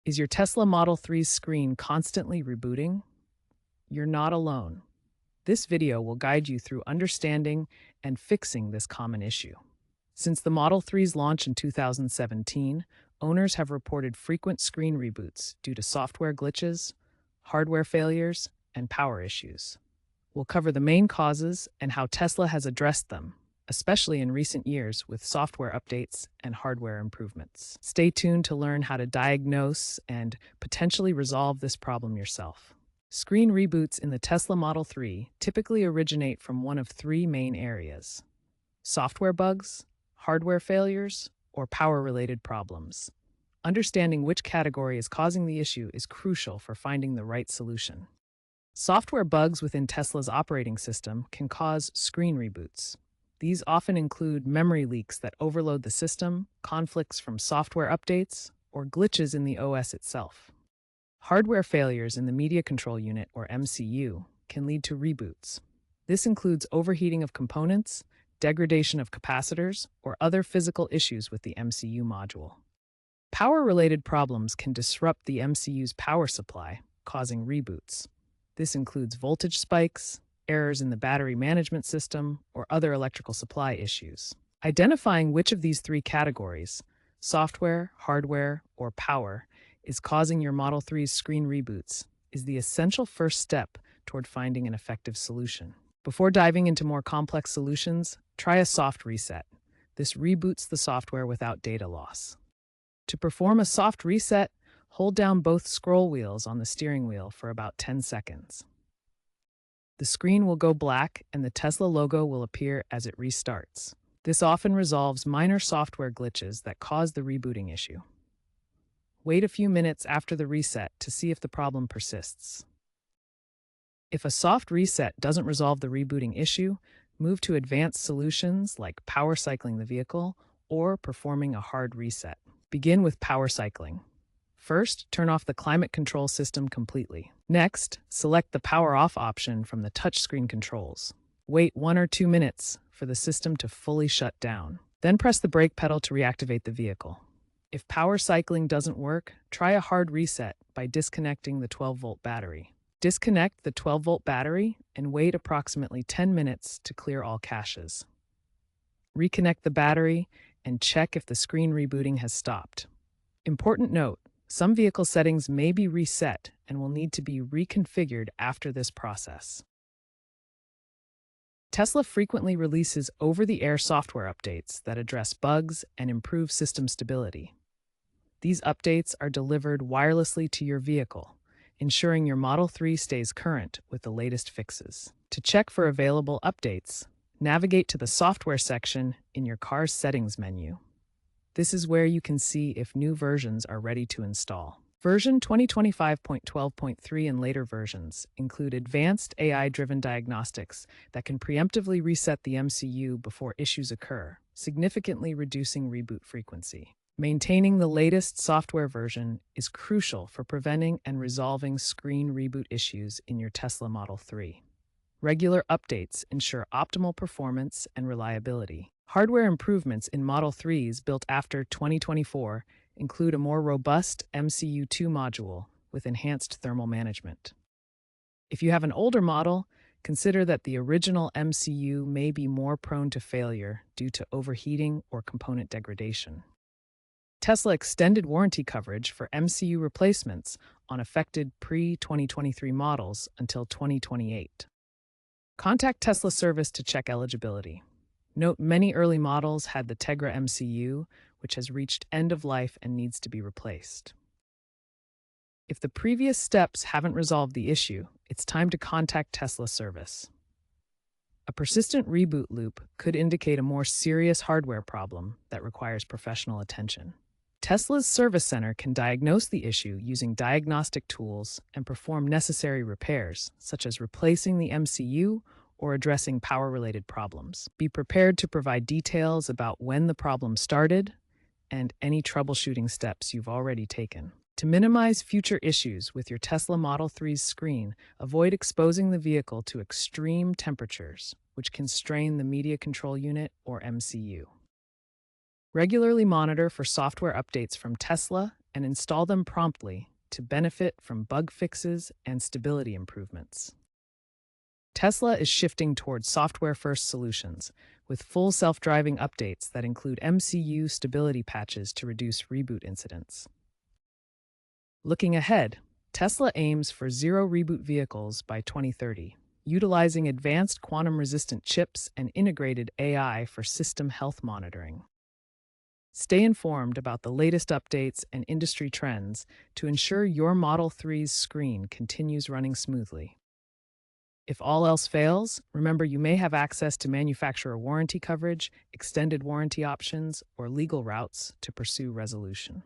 Is your Tesla Model 3's screen constantly rebooting? You're not alone. This video will guide you through understanding and fixing this common issue. Since the Model 3's launch in 2017, owners have reported frequent screen reboots due to software glitches, hardware failures, and power issues. We'll cover the main causes and how Tesla has addressed them, especially in recent years with software updates and hardware improvements. Stay tuned to learn how to diagnose and potentially resolve this problem yourself. Screen reboots in the Tesla Model 3 typically originate from one of three main areas: software bugs, hardware failures, or power-related problems. Understanding which category is causing the issue is crucial for finding the right solution. Software bugs within Tesla's operating system can cause screen reboots. These often include memory leaks that overload the system, conflicts from software updates, or glitches in the OS itself. Hardware failures in the Media Control Unit, or MCU, can lead to reboots. This includes overheating of components, degradation of capacitors, or other physical issues with the MCU module. Power-related problems can disrupt the MCU's power supply, causing reboots. This includes voltage spikes, errors in the battery management system, or other electrical supply issues. Identifying which of these three categories, software, hardware, or power, is causing your Model 3's screen reboots is the essential first step toward finding an effective solution. Before diving into more complex solutions, try a soft reset. This reboots the software without data loss. To perform a soft reset, hold down both scroll wheels on the steering wheel for about 10 seconds. The screen will go black and the Tesla logo will appear as it restarts. This often resolves minor software glitches that cause the rebooting issue. Wait a few minutes after the reset to see if the problem persists. If a soft reset doesn't resolve the rebooting issue, move to advanced solutions like power cycling the vehicle or performing a hard reset. Begin with power cycling. First, turn off the climate control system completely. Next, select the power off option from the touchscreen controls. Wait 1 or 2 minutes for the system to fully shut down. Then press the brake pedal to reactivate the vehicle. If power cycling doesn't work, try a hard reset by disconnecting the 12-volt battery. Disconnect the 12-volt battery and wait approximately 10 minutes to clear all caches. Reconnect the battery and check if the screen rebooting has stopped. Important note: some vehicle settings may be reset and will need to be reconfigured after this process. Tesla frequently releases over-the-air software updates that address bugs and improve system stability. These updates are delivered wirelessly to your vehicle, ensuring your Model 3 stays current with the latest fixes. To check for available updates, navigate to the Software section in your car's Settings menu. This is where you can see if new versions are ready to install. Version 2025.12.3 and later versions include advanced AI-driven diagnostics that can preemptively reset the MCU before issues occur, significantly reducing reboot frequency. Maintaining the latest software version is crucial for preventing and resolving screen reboot issues in your Tesla Model 3. Regular updates ensure optimal performance and reliability. Hardware improvements in Model 3s built after 2024 include a more robust MCU2 module with enhanced thermal management. If you have an older model, consider that the original MCU may be more prone to failure due to overheating or component degradation. Tesla extended warranty coverage for MCU replacements on affected pre-2023 models until 2028. Contact Tesla service to check eligibility. Note many early models had the Tegra MCU, which has reached end of life and needs to be replaced. If the previous steps haven't resolved the issue, it's time to contact Tesla service. A persistent reboot loop could indicate a more serious hardware problem that requires professional attention. Tesla's service center can diagnose the issue using diagnostic tools and perform necessary repairs, such as replacing the MCU or addressing power-related problems. Be prepared to provide details about when the problem started and any troubleshooting steps you've already taken. To minimize future issues with your Tesla Model 3's screen, avoid exposing the vehicle to extreme temperatures, which can strain the Media Control Unit or MCU. Regularly monitor for software updates from Tesla and install them promptly to benefit from bug fixes and stability improvements. Tesla is shifting towards software-first solutions, with full self-driving updates that include MCU stability patches to reduce reboot incidents. Looking ahead, Tesla aims for zero reboot vehicles by 2030, utilizing advanced quantum-resistant chips and integrated AI for system health monitoring. Stay informed about the latest updates and industry trends to ensure your Model 3's screen continues running smoothly. If all else fails, remember you may have access to manufacturer warranty coverage, extended warranty options, or legal routes to pursue resolution.